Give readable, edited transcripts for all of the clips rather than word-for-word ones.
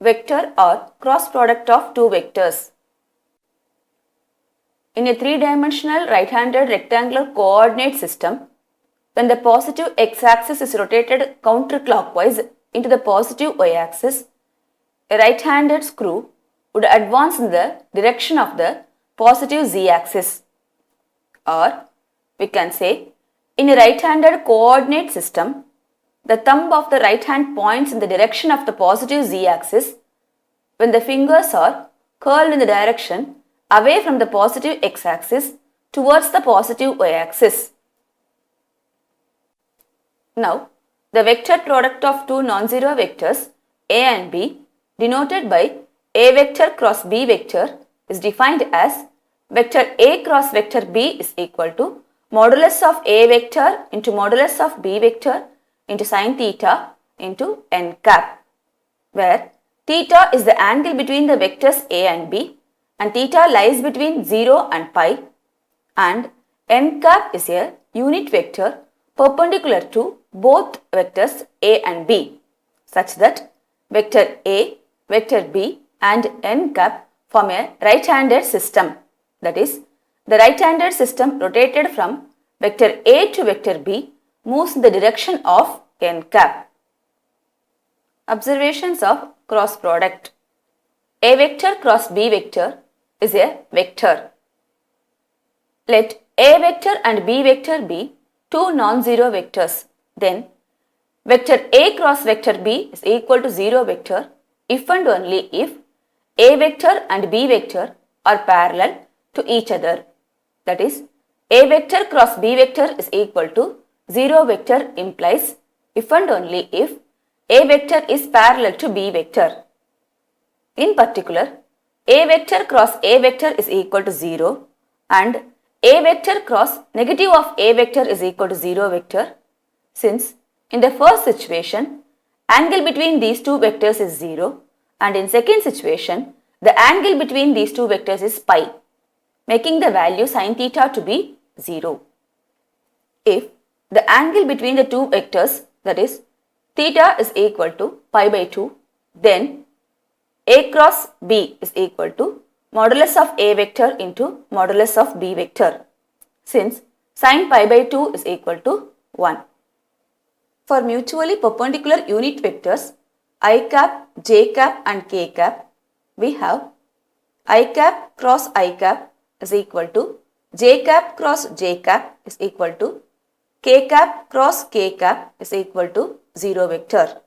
vector or cross product of two vectors. In a three-dimensional right-handed rectangular coordinate system, when the positive x-axis is rotated counterclockwise into the positive y-axis, a right-handed screw would advance in the direction of the positive z-axis. Or we can say, in a right-handed coordinate system, the thumb of the right hand points in the direction of the positive z-axis when the fingers are curled in the direction away from the positive x-axis towards the positive y-axis. Now, the vector product of two non-zero vectors a and b denoted by a vector cross b vector is defined as vector a cross vector b is equal to modulus of a vector into modulus of b vector into sin theta into n cap, where theta is the angle between the vectors a and b and theta lies between 0 and pi, and n cap is a unit vector perpendicular to both vectors a and b, such that vector a, vector b and n cap form a right-handed system. That is, the right-handed system rotated from vector a to vector b moves in the direction of n cap. Observations of cross product. A vector cross b vector is a vector. Let a vector and b vector be two non-zero vectors. Then vector a cross vector b is equal to 0 vector if and only if a vector and b vector are parallel to each other. That is, a vector cross b vector is equal to 0 vector implies if and only if a vector is parallel to b vector. In particular, a vector cross a vector is equal to 0 and a vector cross negative of a vector is equal to 0 vector, since in the first situation, angle between these two vectors is 0 and in second situation, the angle between these two vectors is pi, making the value sin theta to be 0. If the angle between the two vectors, that is theta is equal to pi by 2, then a cross b is equal to modulus of a vector into modulus of b vector, since sin pi by 2 is equal to 1. For mutually perpendicular unit vectors I cap, j cap and k cap, we have I cap cross I cap is equal to j cap cross j cap is equal to k cap cross k cap is equal to 0 vector,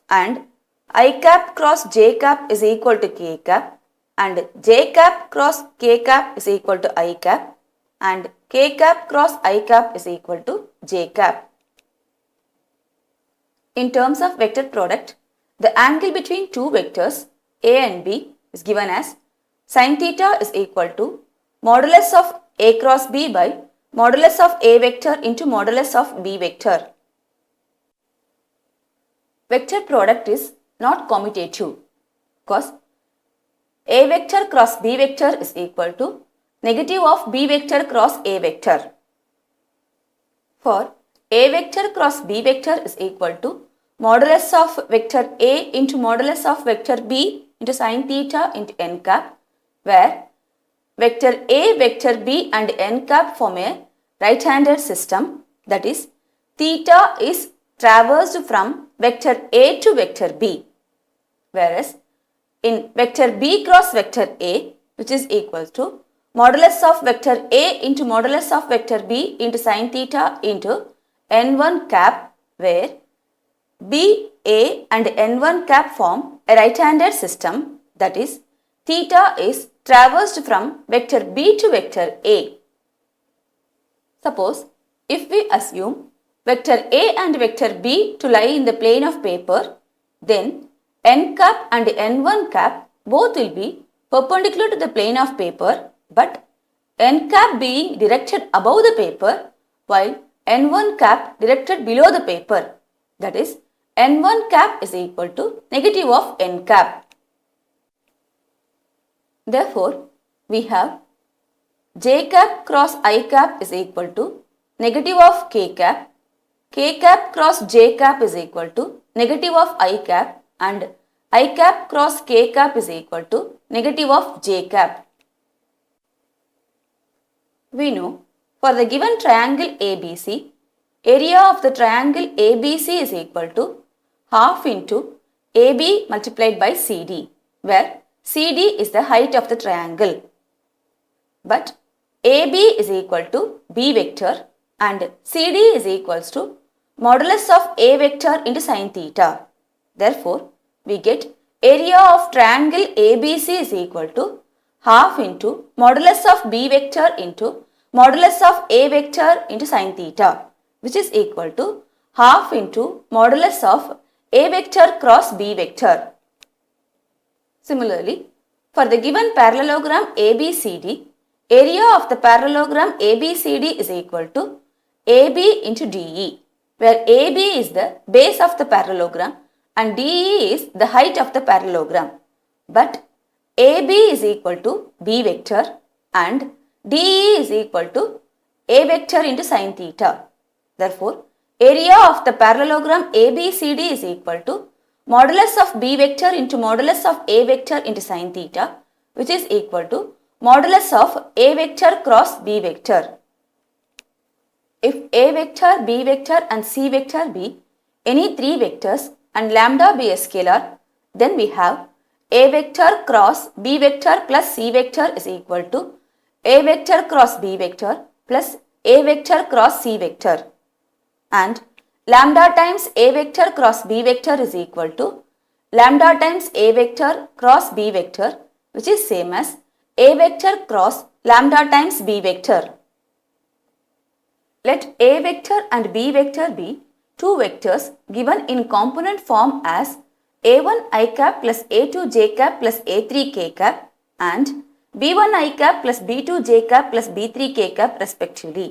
and I cap cross j cap is equal to k cap, and j cap cross k cap is equal to I cap, and k cap cross I cap is equal to j cap. In terms of vector product, the angle between two vectors a and b is given as sin theta is equal to modulus of a cross b by modulus of a vector into modulus of b vector. Vector product is not commutative because a vector cross b vector is equal to negative of b vector cross a vector. For a vector cross b vector is equal to modulus of vector a into modulus of vector b into sin theta into n cap, where vector a, vector b and n cap form a right-handed system, that is, theta is traversed from vector a to vector b, whereas in vector b cross vector a, which is equal to modulus of vector a into modulus of vector b into sin theta into n1 cap, where b, a and n1 cap form a right-handed system, that is, theta is traversed from vector b to vector a. Suppose if we assume vector a and vector b to lie in the plane of paper, then n cap and n1 cap both will be perpendicular to the plane of paper, but n cap being directed above the paper while n1 cap directed below the paper, that is, n1 cap is equal to negative of n cap. Therefore, we have j cap cross I cap is equal to negative of k cap cross j cap is equal to negative of I cap, and I cap cross k cap is equal to negative of j cap. We know for the given triangle ABC, area of the triangle ABC is equal to half into AB multiplied by CD, where CD is the height of the triangle. But AB is equal to B vector and CD is equals to modulus of A vector into sin theta. Therefore, we get area of triangle ABC is equal to half into modulus of B vector into modulus of A vector into sin theta, which is equal to half into modulus of A vector cross B vector. Similarly, for the given parallelogram ABCD, area of the parallelogram ABCD is equal to AB into DE, where AB is the base of the parallelogram and DE is the height of the parallelogram. But AB is equal to B vector and DE is equal to A vector into sin theta. Therefore, area of the parallelogram ABCD is equal to modulus of B vector into modulus of A vector into sin theta, which is equal to modulus of A vector cross B vector. If A vector, B vector and C vector be any three vectors and lambda be a scalar, then we have A vector cross B vector plus C vector is equal to A vector cross B vector plus A vector cross C vector, and lambda times A vector cross B vector is equal to lambda times A vector cross B vector, which is same as A vector cross lambda times B vector. Let A vector and B vector be two vectors given in component form as A1 I cap plus A2 j cap plus A3 k cap and B1 I cap plus B2 j cap plus B3 k cap respectively.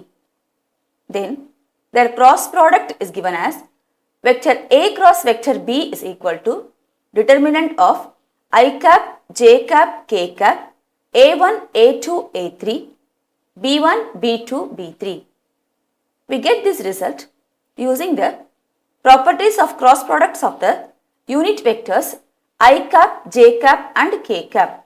Then their cross product is given as vector A cross vector B is equal to determinant of I cap, j cap, k cap, A1, A2, A3, B1, B2, B3. We get this result using the properties of cross products of the unit vectors I cap, j cap and k cap.